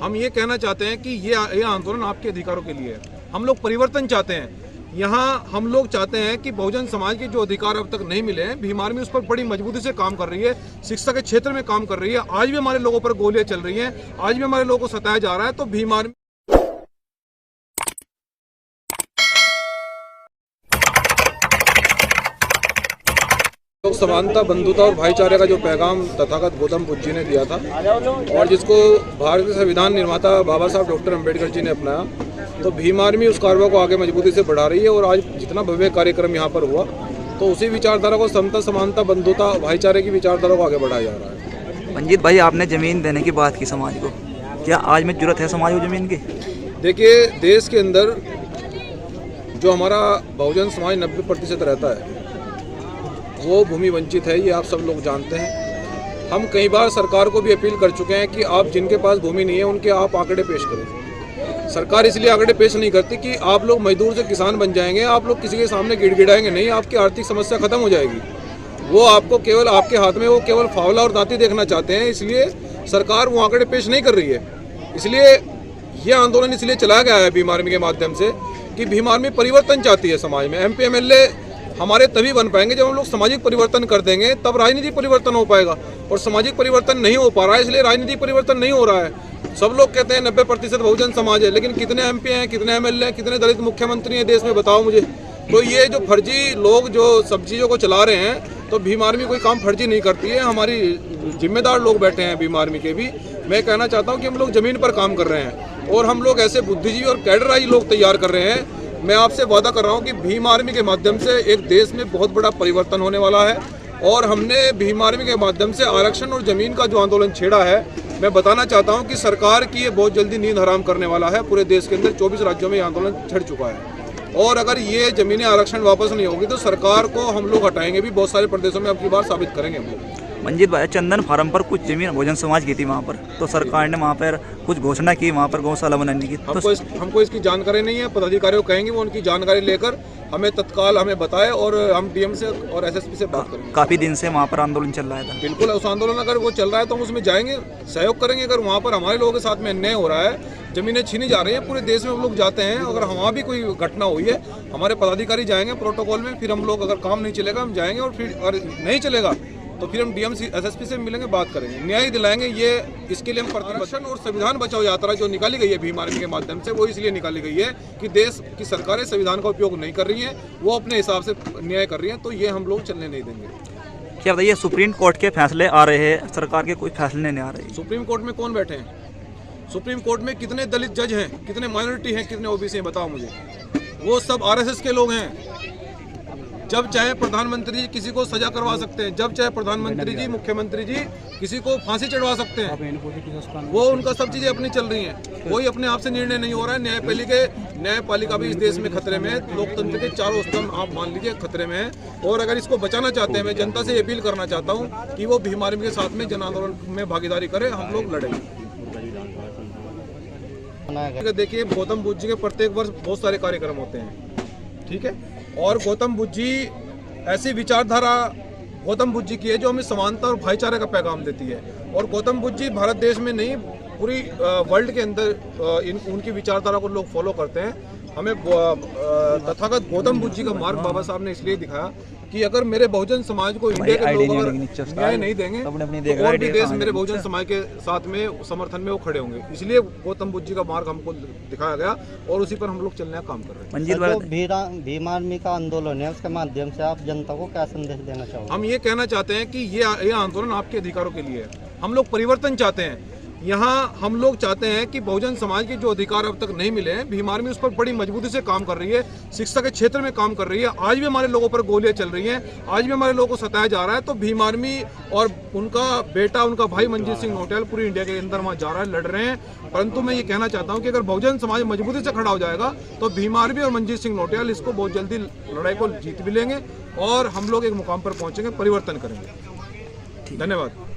हम ये कहना चाहते हैं कि ये आंदोलन आपके अधिकारों के लिए है। हम लोग परिवर्तन चाहते हैं। यहाँ हम लोग चाहते हैं कि बहुजन समाज के जो अधिकार अब तक नहीं मिले हैं, भीम आर्मी उस पर बड़ी मजबूती से काम कर रही है, शिक्षा के क्षेत्र में काम कर रही है। आज भी हमारे लोगों पर गोलियां चल रही हैं, आज भी हमारे लोगों को सताया जा रहा है। तो भीम आर्मी लोग समानता, बंधुता और भाईचारे का जो पैगाम तथागत गौतम बुद्ध जी ने दिया था और जिसको भारतीय संविधान निर्माता बाबा साहब डॉक्टर अम्बेडकर जी ने अपनाया, तो भीम आर्मी उस कार्य को आगे मजबूती से बढ़ा रही है। और आज जितना भव्य कार्यक्रम यहाँ पर हुआ, तो उसी विचारधारा को समता, समानता, बंधुता, भाईचारे की विचारधारा को आगे बढ़ाया जा रहा है। मंजीत भाई, आपने ज़मीन देने की बात की समाज को, क्या आज में जरूरत है समाज को ज़मीन की? देखिए, देश के अंदर जो हमारा बहुजन समाज 90% रहता है, वो भूमि वंचित है। ये आप सब लोग जानते हैं। हम कई बार सरकार को भी अपील कर चुके हैं कि आप जिनके पास भूमि नहीं है, उनके आप आंकड़े पेश करें। सरकार इसलिए आंकड़े पेश नहीं करती कि आप लोग मजदूर से किसान बन जाएंगे, आप लोग किसी के सामने गिड़गिड़ाएंगे नहीं, आपकी आर्थिक समस्या खत्म हो जाएगी। वो आपको केवल आपके हाथ में वो केवल फावला और दांती देखना चाहते हैं, इसलिए सरकार वो आंकड़े पेश नहीं कर रही है। इसलिए ये आंदोलन इसलिए चलाया गया है भीम आर्मी के माध्यम से कि भीम आर्मी परिवर्तन चाहती है समाज में। MP MLA हमारे तभी बन पाएंगे जब हम लोग सामाजिक परिवर्तन कर देंगे, तब राजनीतिक परिवर्तन हो पाएगा। और सामाजिक परिवर्तन नहीं हो पा रहा है, इसलिए राजनीतिक परिवर्तन नहीं हो रहा है। सब लोग कहते हैं 90% बहुजन समाज है, लेकिन कितने MP हैं, कितने MLA हैं, कितने दलित मुख्यमंत्री हैं देश में, बताओ मुझे। तो ये जो फर्जी लोग जो सब चीज़ों को चला रहे हैं, तो भीम आर्मी कोई काम फर्जी नहीं करती है। हमारी जिम्मेदार लोग बैठे हैं भीम आर्मी के भी। मैं कहना चाहता हूँ कि हम लोग ज़मीन पर काम कर रहे हैं और हम लोग ऐसे बुद्धिजीवी और कैडराई लोग तैयार कर रहे हैं। मैं आपसे वादा कर रहा हूं कि भीम आर्मी के माध्यम से एक देश में बहुत बड़ा परिवर्तन होने वाला है। और हमने भीम आर्मी के माध्यम से आरक्षण और जमीन का जो आंदोलन छेड़ा है, मैं बताना चाहता हूं कि सरकार की ये बहुत जल्दी नींद हराम करने वाला है। पूरे देश के अंदर 24 राज्यों में ये आंदोलन छिड़ चुका है और अगर ये जमीनें आरक्षण वापस नहीं होगी तो सरकार को हम लोग हटाएंगे भी। बहुत सारे प्रदेशों में अब की बार साबित करेंगे हम लोग। मंजीत भाई, चंदन फार्म पर कुछ जमीन बहुजन समाज की थी वहाँ पर, तो सरकार ने वहाँ पर कुछ घोषणा की, वहाँ पर गौशाला बनाने की। हमको इसकी जानकारी नहीं है। पदाधिकारियों को कहेंगे वो उनकी जानकारी लेकर हमें तत्काल हमें बताए और हम DM से और SSP से बात करेंगे। काफ़ी दिन से वहाँ पर आंदोलन चल रहा था। बिल्कुल, उस आंदोलन अगर वो चल रहा है तो हम उसमें जाएंगे, सहयोग करेंगे। अगर वहाँ पर हमारे लोगों के साथ में अन्याय हो रहा है, जमीनें छीनी जा रही है, पूरे देश में हम लोग जाते हैं, अगर वहाँ भी कोई घटना हुई है, हमारे पदाधिकारी जाएंगे प्रोटोकॉल में। फिर हम लोग अगर काम नहीं चलेगा हम जाएंगे और फिर अगर नहीं चलेगा तो फिर हम DM SSP से मिलेंगे, बात करेंगे, न्याय दिलाएंगे। ये इसके लिए हम प्रतिबद्ध। और संविधान बचाओ यात्रा जो निकाली गई है भीम आर्मी के माध्यम से, वो इसलिए निकाली गई है कि देश की सरकारें संविधान का उपयोग नहीं कर रही हैं, वो अपने हिसाब से न्याय कर रही हैं, तो ये हम लोग चलने नहीं देंगे। क्या बताइए, सुप्रीम कोर्ट के फैसले आ रहे हैं, सरकार के कोई फैसले नहीं आ रहे? सुप्रीम कोर्ट में कौन बैठे हैं? सुप्रीम कोर्ट में कितने दलित जज हैं, कितने माइनॉरिटी हैं, कितने OBC हैं, बताओ मुझे। वो सब RSS के लोग हैं। जब चाहे प्रधानमंत्री जी किसी को सजा करवा सकते हैं, जब चाहे प्रधानमंत्री जी, मुख्यमंत्री जी किसी को फांसी चढ़वा सकते हैं। वो उनका सब चीजें अपनी चल रही हैं, कोई अपने आप से निर्णय नहीं हो रहा है। न्यायपालिका भी इस देश में खतरे में है। लोकतंत्र के चारों स्तंभ आप मान लीजिए खतरे में है। और अगर इसको बचाना चाहते हैं, मैं जनता से अपील करना चाहता हूँ कि वो भीम आर्मी के साथ में जन आंदोलन में भागीदारी करे, हम लोग लड़ेंगे। देखिए, गौतम बुद्ध जी के प्रत्येक वर्ष बहुत सारे कार्यक्रम होते हैं, ठीक है। और गौतम बुद्ध जी ऐसी विचारधारा गौतम बुद्ध जी की है जो हमें समानता और भाईचारे का पैगाम देती है। और गौतम बुद्ध जी भारत देश में नहीं, पूरी वर्ल्ड के अंदर उनकी विचारधारा को लोग फॉलो करते हैं। हमें तथागत गौतम बुद्ध जी का मार्ग बाबा साहब ने इसलिए दिखाया कि अगर मेरे बहुजन समाज को इंडिया के लोग अगर न्याय नहीं देंगे तो और भी देश मेरे बहुजन समाज के साथ में समर्थन में वो खड़े होंगे। इसलिए गौतम बुद्ध जी का मार्ग हमको दिखाया गया और उसी पर हम लोग चलने का काम कर रहे हैं। भीम आर्मी का आंदोलन है, उसके माध्यम से आप जनता को क्या संदेश देना चाहोगे? हम ये कहना चाहते हैं कि ये आंदोलन आपके अधिकारों के लिए है। हम लोग परिवर्तन चाहते हैं। यहाँ हम लोग चाहते हैं कि बहुजन समाज के जो अधिकार अब तक नहीं मिले हैं, भीम आर्मी उस पर बड़ी मजबूती से काम कर रही है, शिक्षा के क्षेत्र में काम कर रही है। आज भी हमारे लोगों पर गोलियां चल रही हैं, आज भी हमारे लोगों को सताया जा रहा है। तो भीम आर्मी और उनका बेटा, उनका भाई मंजीत सिंह नौटियाल पूरी इंडिया के अंदर वहाँ जा रहा है, लड़ रहे हैं। परंतु मैं ये कहना चाहता हूँ कि अगर बहुजन समाज मजबूती से खड़ा हो जाएगा तो भीम आर्मी और मंजीत सिंह नौटियाल इसको बहुत जल्दी लड़ाई को जीत भी लेंगे और हम लोग एक मुकाम पर पहुँचेंगे, परिवर्तन करेंगे। धन्यवाद।